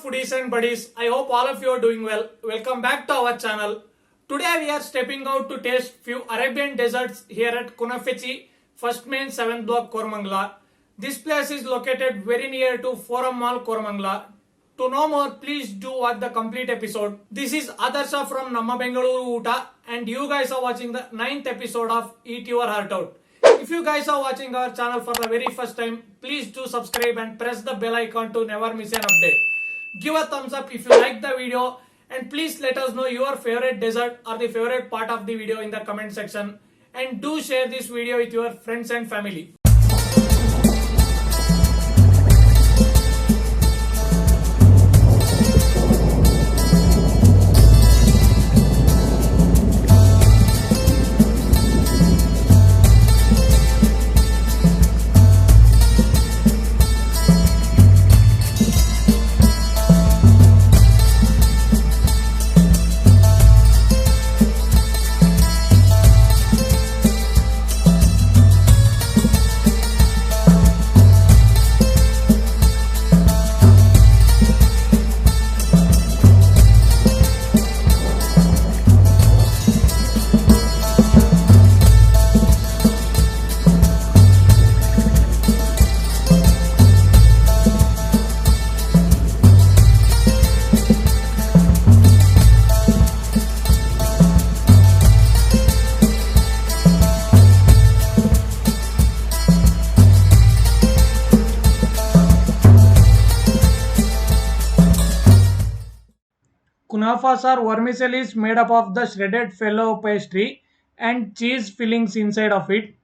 foodies and buddies. I hope all of you are doing well. Welcome back to our channel. Today we are stepping out to taste few Arabian desserts here at Kunafechi, First Main 7th Block, Koramangala. This place is located very near to Forum Mall, Koramangala. To know more, please do watch the complete episode. This is Adarsha from Namma Bengaluru Uta and you guys are watching the 9th episode of Eat Your Heart Out. If you guys are watching our channel for the very first time, please do subscribe and press the bell icon to never miss an update. Give a thumbs up if you like the video and please let us know your favorite dessert or the favorite part of the video in the comment section, and do share this video with your friends and family. Kunafas are vermicellis made up of the shredded fellow pastry and cheese fillings inside of it.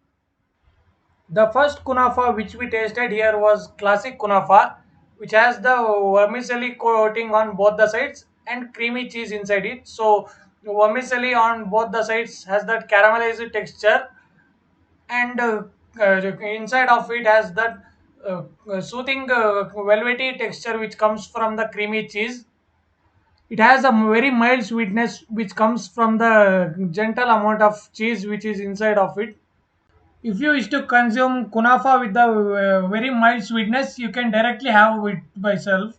The first kunafa which we tasted here was classic kunafa, which has the vermicelli coating on both the sides and creamy cheese inside it. So vermicelli on both the sides has that caramelized texture, and inside of it has that soothing velvety texture which comes from the creamy cheese. It has a very mild sweetness which comes from the gentle amount of cheese which is inside of it. If you wish to consume kunafa with the very mild sweetness, you can directly have it by itself.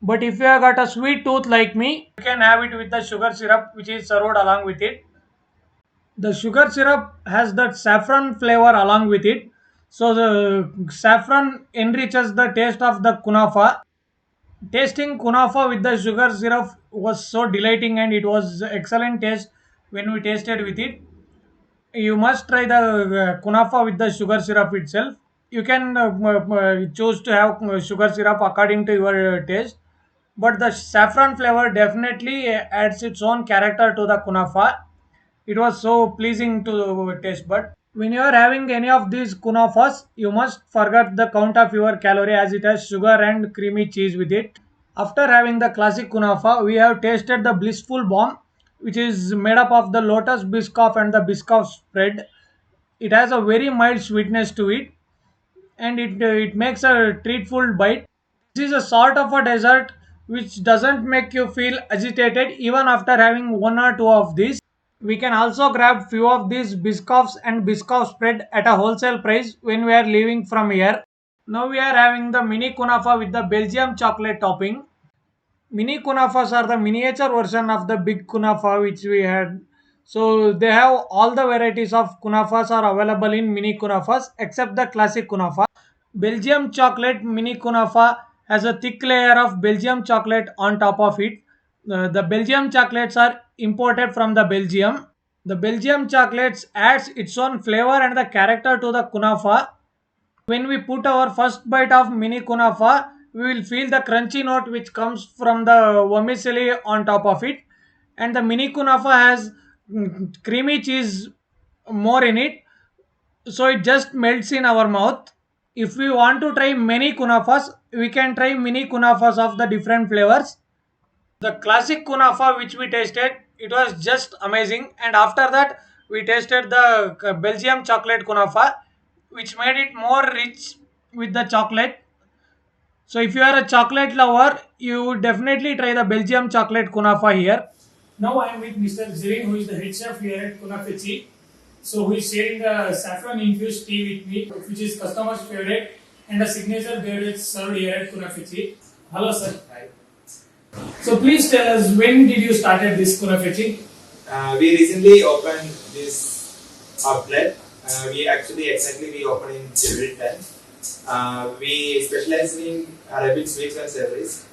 But if you have got a sweet tooth like me, you can have it with the sugar syrup which is served along with it. The sugar syrup has that saffron flavor along with it. So the saffron enriches the taste of the kunafa. Tasting kunafa with the sugar syrup was so delighting and it was excellent taste when we tasted with it. You must try the kunafa with the sugar syrup itself. You can choose to have sugar syrup according to your taste, but the saffron flavor definitely adds its own character to the kunafa. It was so pleasing to taste bud. When you are having any of these kunafas, you must forget the count of your calorie as it has sugar and creamy cheese with it. After having the classic kunafa, we have tasted the blissful bomb, which is made up of the lotus biscoff and the biscoff spread. It has a very mild sweetness to it, and it makes a treatful bite. This is a sort of a dessert which doesn't make you feel agitated even after having one or two of these. We can also grab few of these biscoffs and biscoff spread at a wholesale price when we are leaving from here. Now we are having the mini kunafa with the Belgium chocolate topping. Mini kunafas are the miniature version of the big kunafa which we had. So they have all the varieties of kunafas are available in mini kunafas except the classic kunafa. Belgium chocolate mini kunafa has a thick layer of Belgium chocolate on top of it. The Belgium chocolates are imported from the Belgium. The Belgium chocolates adds its own flavor and the character to the kunafa. When we put our first bite of mini kunafa, we will feel the crunchy note which comes from the vermicelli on top of it, and the mini kunafa has creamy cheese more in it, so it just melts in our mouth. If we want to try many kunafas, we can try mini kunafas of the different flavors. The classic kunafa which we tasted, it was just amazing, and after that we tasted the Belgium chocolate kunafa, which made it more rich with the chocolate. So if you are a chocolate lover, you would definitely try the Belgium chocolate kunafa here. Now I am with Mr. Zirin, who is the head chef here at Kunafechi. So who is sharing the saffron infused tea with me, which is customer's favorite and a signature beverage served here at Kunafechi. Hello sir. Hi. So please tell us, when did you started this Kunafechi? We recently opened this outlet. We opened in January 10th. We specialize in Arabic sweets and savories.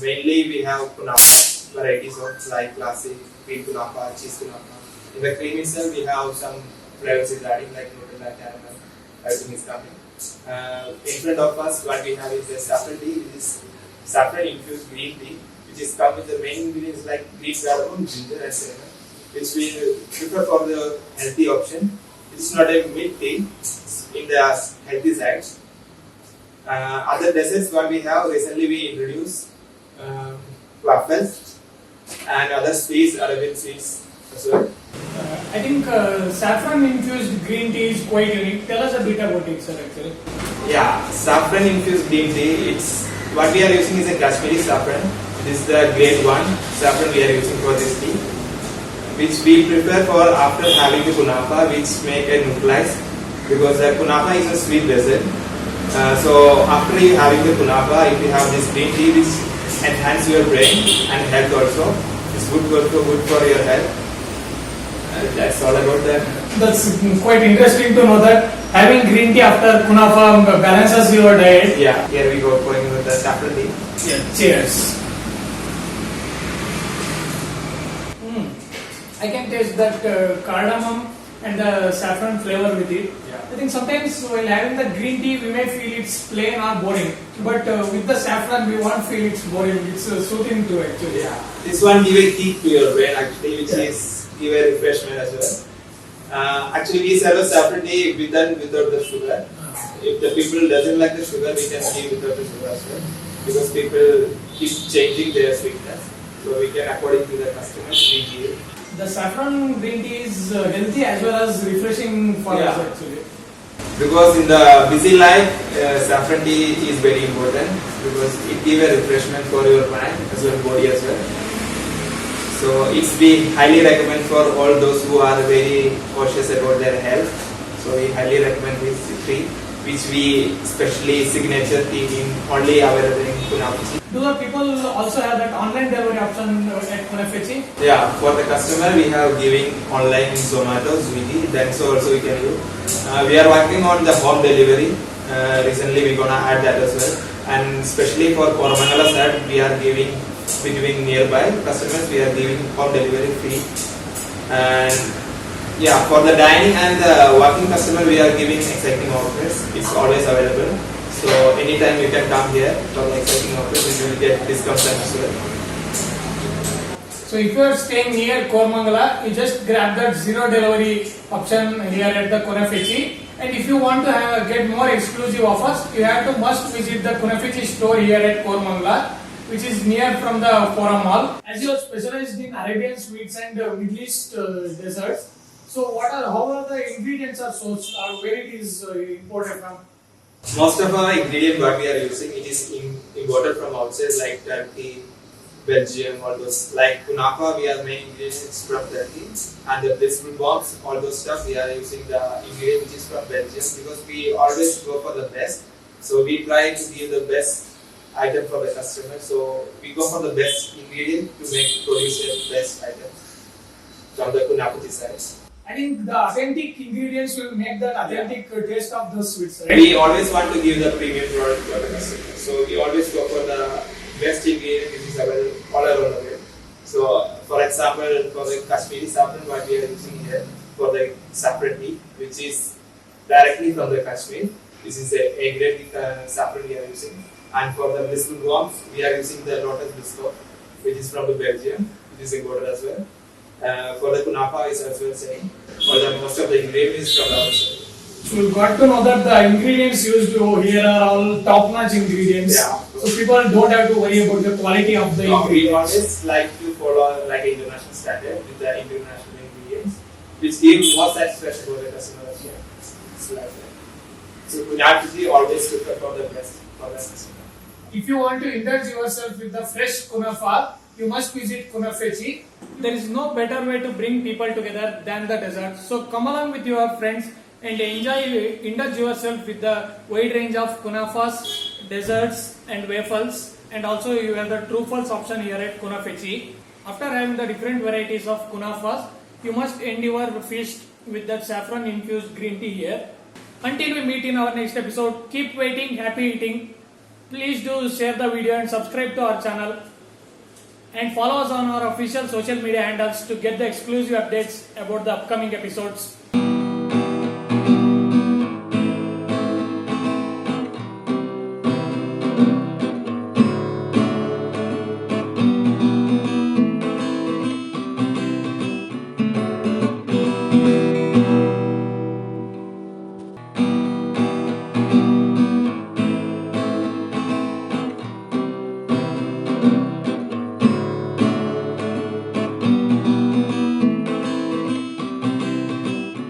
Mainly we have kunafa varieties of like classic, cream kunafa, cheese kunafa. In the cream itself we have some flavors regarding like Nutella, caramel, everything is coming. In front of us what we have is the saffron tea, which is saffron infused green tea, which is come with the main ingredients like green cardamom, ginger and cinnamon, which we prefer for the healthy option. It is not a milk tea, it's in the healthy side. Other desserts what we have recently we introduced waffles and other sweets, Arabian sweets as well. I think saffron infused green tea is quite unique. Tell us a bit about it, sir. Actually, Yeah, saffron infused green tea. It's what we are using is a Kashmiri saffron. It is the grade one saffron we are using for this tea, which we prefer for after having the kunafa, which make a neutralize because the kunafa is a sweet dessert. So after you having the kunafa, if you have this green tea, which enhance your brain and health also, it's good for your health. That's all about that. that's quite interesting to know that having green tea after Kunafa balances your diet. Yeah, here we go going with the saffron tea. Yeah, cheers. I can taste that cardamom and the saffron flavor with it. Yeah. I think sometimes while having the green tea, we may feel it's plain or boring. But with the saffron, we won't feel it's boring. It's soothing too, actually. Yeah. This one give a kick to your brain actually, which is give a refreshment as well. Actually, we serve a saffron tea with and without the sugar. If the people doesn't like the sugar, we can give without the sugar as well. Because people keep changing their sweetness, so we can according to the customers we give. The saffron green tea is healthy as well as refreshing for us, actually. Because in the busy life, saffron tea is very important because it gives a refreshment for your mind as well as body as well. So it's we highly recommend for all those who are very cautious about their health. So we highly recommend this tea, which we especially signature tea in only available in Kunafechi. Do the people also have that online delivery option at Kunafechi? Yeah, for the customer we have giving online in Zomato, Swiggy, then so also we can do. We are working on the home delivery. Recently we gonna add that as well. And especially for Koramangala side, we are giving between nearby customers, we are giving home delivery free. And yeah, for the dining and the working customer, we are giving exciting offers. It's always available. So anytime you can come here for the exciting offers, you will get discounts as well. So if you are staying near Koramangala, you just grab that zero delivery option here at the Kunafechi. And if you want to get more exclusive offers, you have to must visit the Kunafechi store here at Koramangala, which is near from the Forum Mall. As you are specialized in Arabian sweets and Middle East desserts, so how are the ingredients are sourced or where it is imported from? Most of our ingredient what we are using, it is imported from outside like Turkey, Belgium, all those. Like kunafa, we are main ingredients from Turkey, and the blissful bombs, all those stuff we are using the ingredient which is from Belgium because we always go for the best. So we try to give the best item for the customer. So we go for the best ingredient to produce the best item from the kunafa side. I think the authentic ingredients will make that authentic taste of the sweets, right? We always want to give the premium product for the customer. So we always go for the best ingredient which is available all around the world. So for example, for the Kashmiri saffron what we are using here for the saffron tea, which is directly from the Kashmir. This is a grade saffron we are using. And for the blissful worms, we are using the lotus biscoff, which is from the Belgium, which is imported as well. For the kunafa is as well same. For the most of the ingredients from outside. So we got to know that the ingredients used here are all top-notch ingredients. Yeah. So people don't have to worry about the quality of the ingredients. We always like to follow like international standard with the international ingredients, which gives more satisfaction for the customer as well. It's like that. So Kunafechi always prefer for the best for the customer. If you want to indulge yourself with the fresh kunafa, you must visit Kunafechi. There is no better way to bring people together than the desert. So come along with your friends and indulge yourself with the wide range of kunafas desserts and waffles, and also you have the truffles option here at Kunafechi. After having the different varieties of kunafas, you must end your feast with that saffron infused green tea here. Until we meet in our next episode, keep waiting, happy eating. Please do share the video and subscribe to our channel. And follow us on our official social media handles to get the exclusive updates about the upcoming episodes.